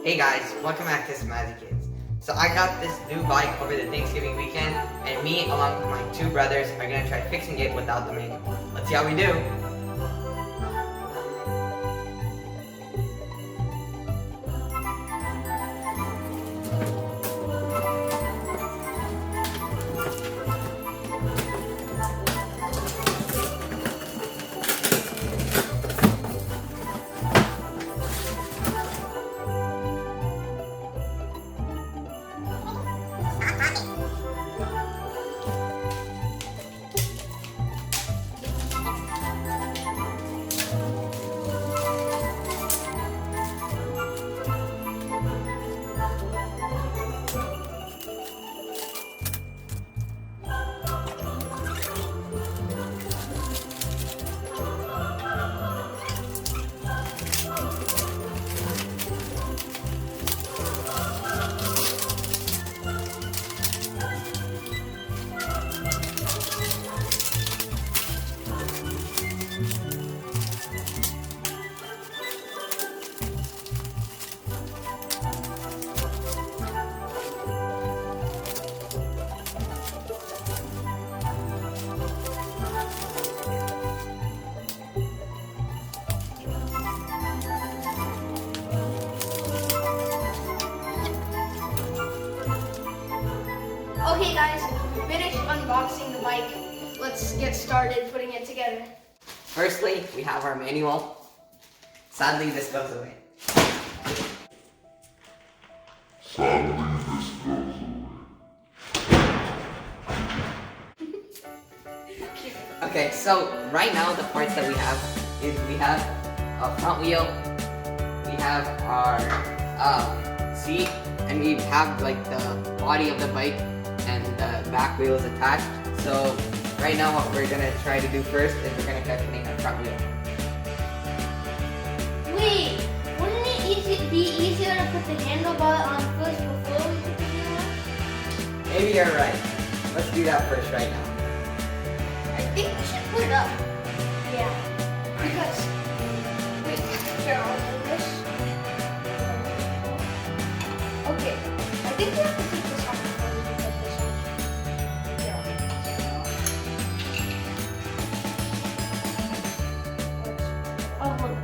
Hey guys, welcome back to Smazzy Kids. So I got this new bike over the Thanksgiving weekend, and me along with my two brothers are gonna try fixing it without the manual. Let's see how we do. Okay guys, we finished unboxing the bike. Let's get started putting it together. Firstly, we have our manual. Sadly, this goes away. Okay, so right now the parts that we have is we have a front wheel, we have our seat, and we have like the body of the bike and the back wheel is attached. So right now what we're gonna try to do first is we're gonna try putting the front wheel. Wait, wouldn't it be easier to put the handlebar on first before we put the wheel on? Maybe you're right. Let's do that first right now. I think we should put it up. Yeah, because wait, here I'll do this. Okay, I think we have to take this off before we put this on. Yeah. Oh, hold on.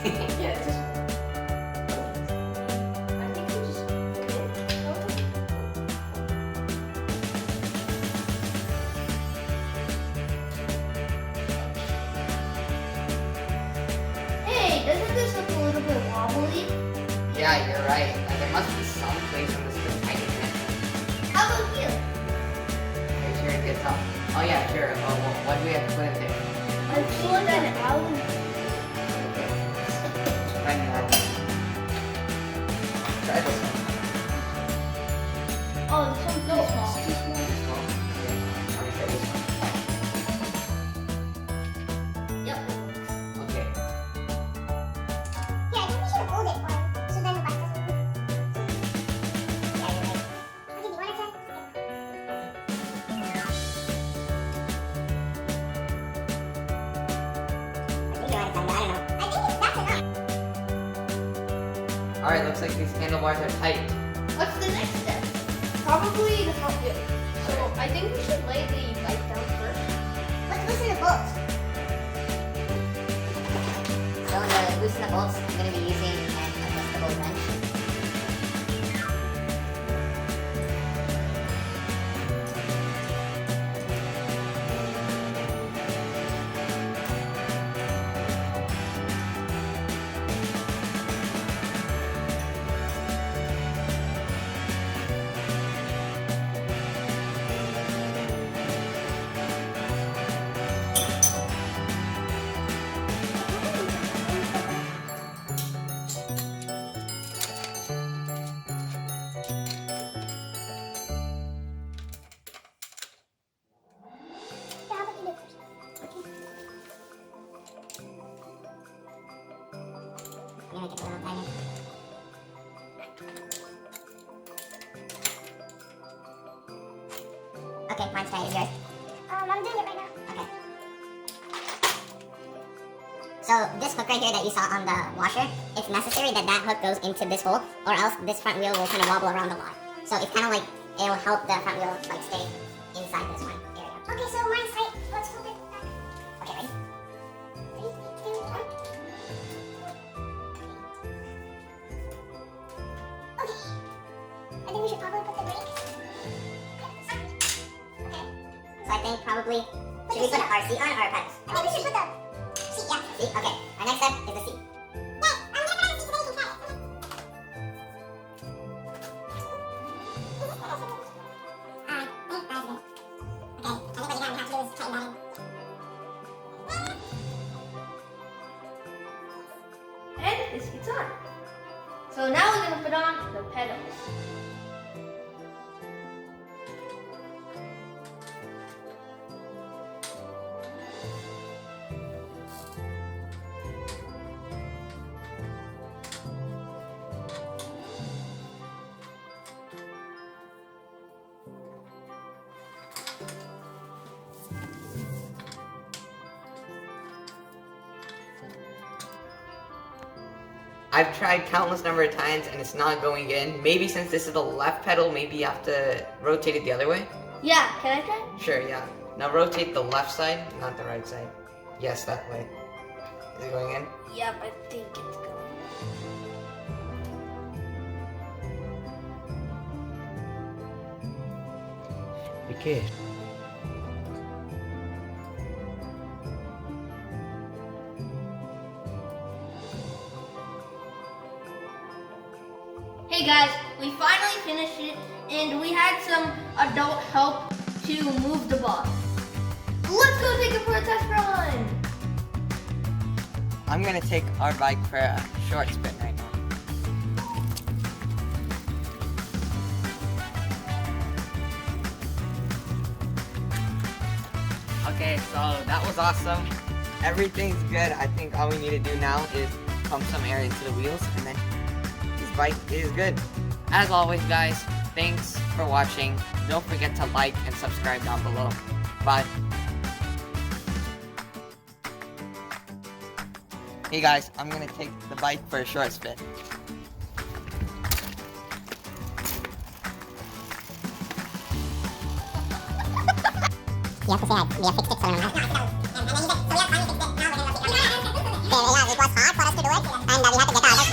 Yeah, just. I think we just. Hey, doesn't this look a little bit wobbly? Yeah, you're right. There must be some place on this to tighten it. How about here? Are you sure it gets up? Oh yeah, sure. Oh, well, what do we have to put in there? I'm pulling that out. Try more. Try this one. Oh, this one's too small. It's too small. Too small. Okay. Let me try this Yep. one. Okay. Yeah, I think we should hold it for so then the bike doesn't move. Yeah, you're right. Okay, do you want to try? I think that's enough. Alright, looks like these handlebars are tight. What's the next step? Probably the front wheel. So I think we should lay the bike down first. Let's loosen the bolts. So to loosen the bolts, I'm going to be using an adjustable wrench. Yeah, how about you do it first? I'm going to get a little tiny. Okay, mine's tight. Is yours? I'm doing it right now. Okay. So this hook right here that you saw on the washer, it's necessary that that hook goes into this hole, or else this front wheel will kind of wobble around a lot. So it's kind of like, it will help the front wheel like stay inside this one area. Okay, so mine's tight. Let's flip it back. Okay, ready? 3, 2, 1. Okay. I think we should probably put the brake. Okay. So I think probably, should we put our seat on or our pedals? I think we should put the seat, yeah. Seat? Okay. Our next step is the seat. Yeah, I'm gonna put on the seat so that you can try it. And this gets on. So now we're gonna put on the pedals. I've tried countless number of times and it's not going in. Maybe since this is the left pedal, maybe you have to rotate it the other way. Yeah, can I try? Sure, yeah. Now rotate the left side, not the right side. Yes, that way. Is it going in? Yep, I think it's going. Okay. Hey guys, we finally finished it and we had some adult help to move the ball. Let's go take it for a test run! I'm gonna take our bike for a short spin right now. Okay, so that was awesome. Everything's good. I think all we need to do now is pump some air into the wheels and then this bike is good. As always guys, thanks for watching. Don't forget to like and subscribe down below. Bye. Hey guys, I'm gonna take the bike for a short spin. You have to say that we have fixed it so we don't have it. And then you get, so we have finally fixed it. Now we're gonna fix it. Yeah, it was hard for us to do it, and we had to get out.